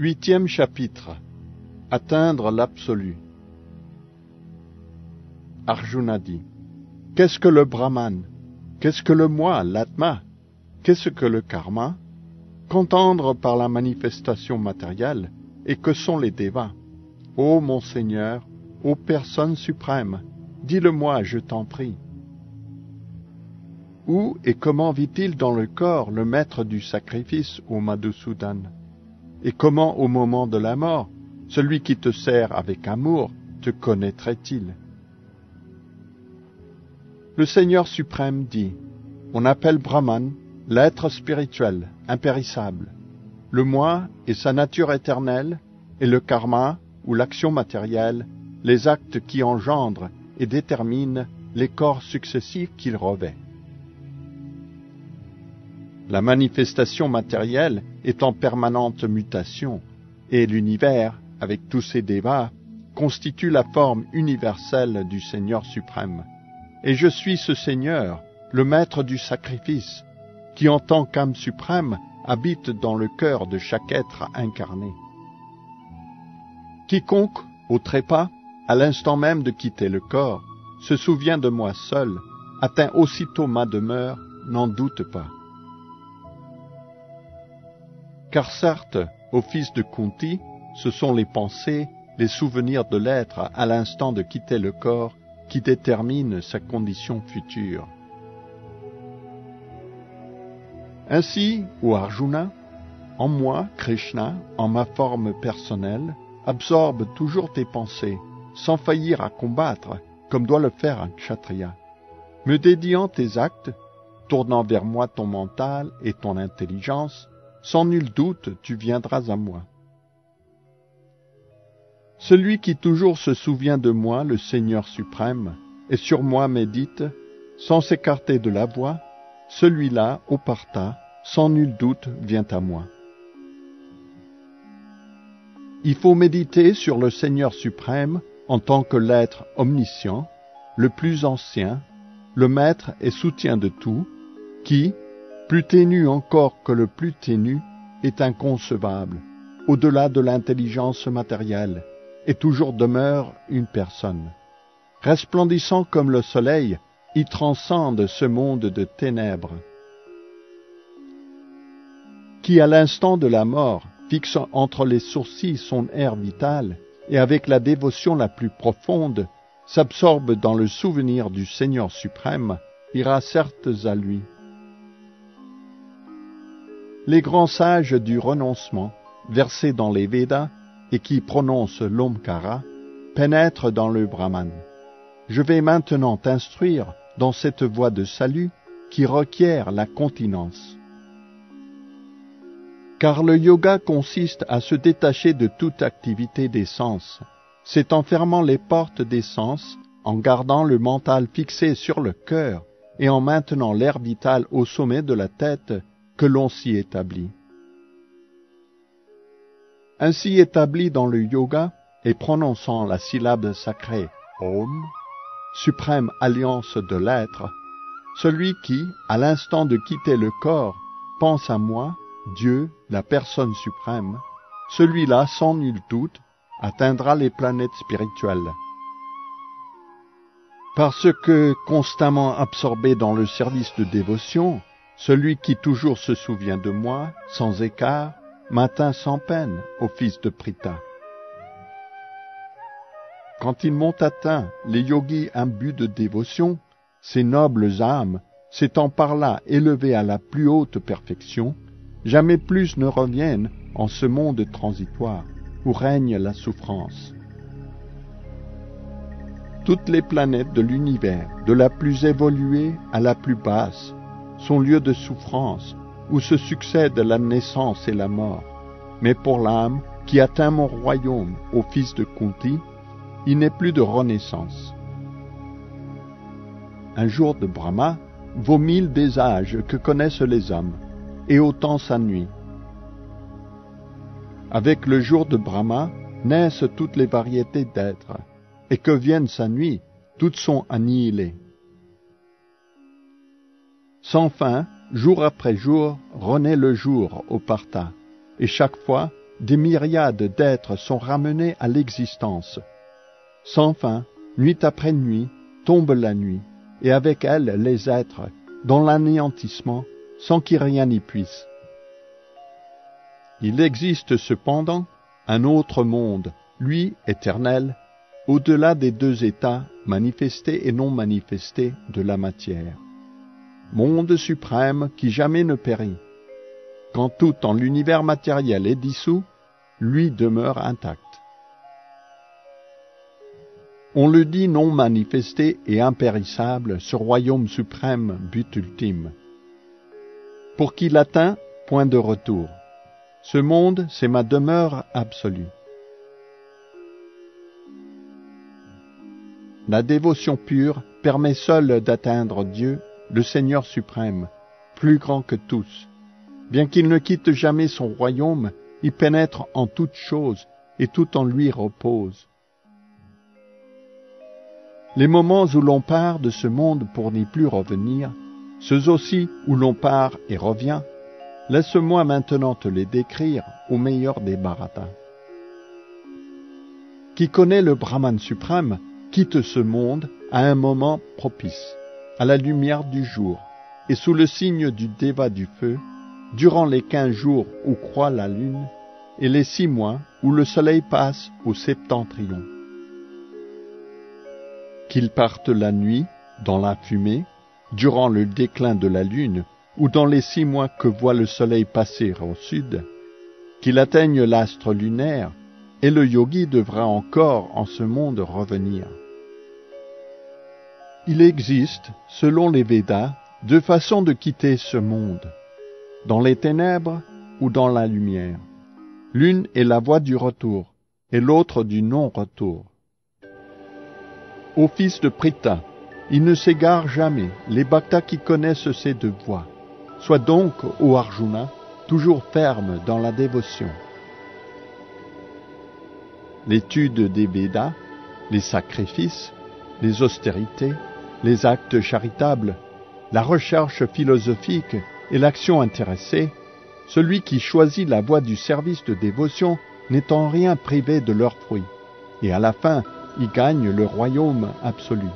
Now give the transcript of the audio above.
Huitième chapitre. Atteindre l'absolu. Arjuna dit: qu'est-ce que le Brahman? Qu'est-ce que le moi, l'Atma? Qu'est-ce que le karma? Qu'entendre par la manifestation matérielle? Et que sont les devas? Ô mon Seigneur, ô personne suprême, dis-le-moi, je t'en prie. Où et comment vit-il dans le corps le maître du sacrifice, ô Madhusudan? Et comment, au moment de la mort, celui qui te sert avec amour te connaîtrait-il? Le Seigneur suprême dit: on appelle Brahman l'être spirituel, impérissable, le moi et sa nature éternelle, et le karma, ou l'action matérielle, les actes qui engendrent et déterminent les corps successifs qu'il revêt. La manifestation matérielle est en permanente mutation, et l'univers, avec tous ses devas, constitue la forme universelle du Seigneur suprême. Et je suis ce Seigneur, le maître du sacrifice, qui en tant qu'âme suprême habite dans le cœur de chaque être incarné. Quiconque, au trépas, à l'instant même de quitter le corps, se souvient de moi seul, atteint aussitôt ma demeure, n'en doute pas. Car certes, ô fils de Kunti, ce sont les pensées, les souvenirs de l'être à l'instant de quitter le corps qui déterminent sa condition future. Ainsi, ô Arjuna, en moi, Krishna, en ma forme personnelle, absorbe toujours tes pensées, sans faillir à combattre, comme doit le faire un kshatriya. Me dédiant tes actes, tournant vers moi ton mental et ton intelligence, sans nul doute tu viendras à moi. Celui qui toujours se souvient de moi, le Seigneur suprême, et sur moi médite, sans s'écarter de la voie, celui-là, ô Partha, sans nul doute vient à moi. Il faut méditer sur le Seigneur suprême en tant que l'être omniscient, le plus ancien, le maître et soutien de tout, qui, plus ténu encore que le plus ténu, est inconcevable, au-delà de l'intelligence matérielle, et toujours demeure une personne. Resplendissant comme le soleil, il transcende ce monde de ténèbres, qui à l'instant de la mort fixe entre les sourcils son air vital, et avec la dévotion la plus profonde, s'absorbe dans le souvenir du Seigneur suprême, ira certes à lui. Les grands sages du renoncement, versés dans les Védas et qui prononcent l'Omkara, pénètrent dans le Brahman. Je vais maintenant t'instruire dans cette voie de salut qui requiert la continence. Car le yoga consiste à se détacher de toute activité des sens. C'est en fermant les portes des sens, en gardant le mental fixé sur le cœur et en maintenant l'air vital au sommet de la tête que l'on s'y établit. Ainsi établi dans le yoga et prononçant la syllabe sacrée Om, suprême alliance de l'être, celui qui, à l'instant de quitter le corps, pense à moi, Dieu, la personne suprême, celui-là, sans nul doute, atteindra les planètes spirituelles. Parce que, constamment absorbé dans le service de dévotion, celui qui toujours se souvient de moi, sans écart, m'atteint sans peine, ô fils de Pritha. Quand ils m'ont atteint, les yogis imbus de dévotion, ces nobles âmes, s'étant par là élevées à la plus haute perfection, jamais plus ne reviennent en ce monde transitoire où règne la souffrance. Toutes les planètes de l'univers, de la plus évoluée à la plus basse, sont lieux de souffrance où se succèdent la naissance et la mort. Mais pour l'âme qui atteint mon royaume, ô fils de Kunti, il n'est plus de renaissance. Un jour de Brahma vaut 1000 des âges que connaissent les hommes, et autant sa nuit. Avec le jour de Brahma naissent toutes les variétés d'êtres, et que vienne sa nuit, toutes sont annihilées. Sans fin, jour après jour, renaît le jour au Partha, et chaque fois, des myriades d'êtres sont ramenés à l'existence. Sans fin, nuit après nuit, tombe la nuit, et avec elle les êtres, dans l'anéantissement, sans qu'il rien n'y puisse. Il existe cependant un autre monde, lui éternel, au-delà des deux états, manifestés et non manifestés, de la matière. Monde suprême qui jamais ne périt. Quand tout en l'univers matériel est dissous, lui demeure intact. On le dit non manifesté et impérissable, ce royaume suprême, but ultime. Pour qui l'atteint, point de retour. Ce monde, c'est ma demeure absolue. La dévotion pure permet seule d'atteindre Dieu, le Seigneur suprême, plus grand que tous. Bien qu'il ne quitte jamais son royaume, il pénètre en toutes choses et tout en lui repose. Les moments où l'on part de ce monde pour n'y plus revenir, ceux aussi où l'on part et revient, laisse-moi maintenant te les décrire au meilleur des bharatas. Qui connaît le Brahman suprême quitte ce monde à un moment propice, à la lumière du jour, et sous le signe du Deva du feu, durant les 15 jours où croît la lune, et les 6 mois où le soleil passe au septentrion. Qu'il parte la nuit, dans la fumée, durant le déclin de la lune, ou dans les 6 mois que voit le soleil passer au sud, qu'il atteigne l'astre lunaire, et le yogi devra encore en ce monde revenir. Il existe, selon les Védas, 2 façons de quitter ce monde, dans les ténèbres ou dans la lumière. L'une est la voie du retour, et l'autre du non-retour. Ô fils de Pritha, il ne s'égare jamais, les bhaktas qui connaissent ces 2 voies. Sois donc, ô Arjuna, toujours ferme dans la dévotion. L'étude des Védas, les sacrifices, les austérités, les actes charitables, la recherche philosophique et l'action intéressée, celui qui choisit la voie du service de dévotion n'est en rien privé de leurs fruits, et à la fin, il gagne le royaume absolu.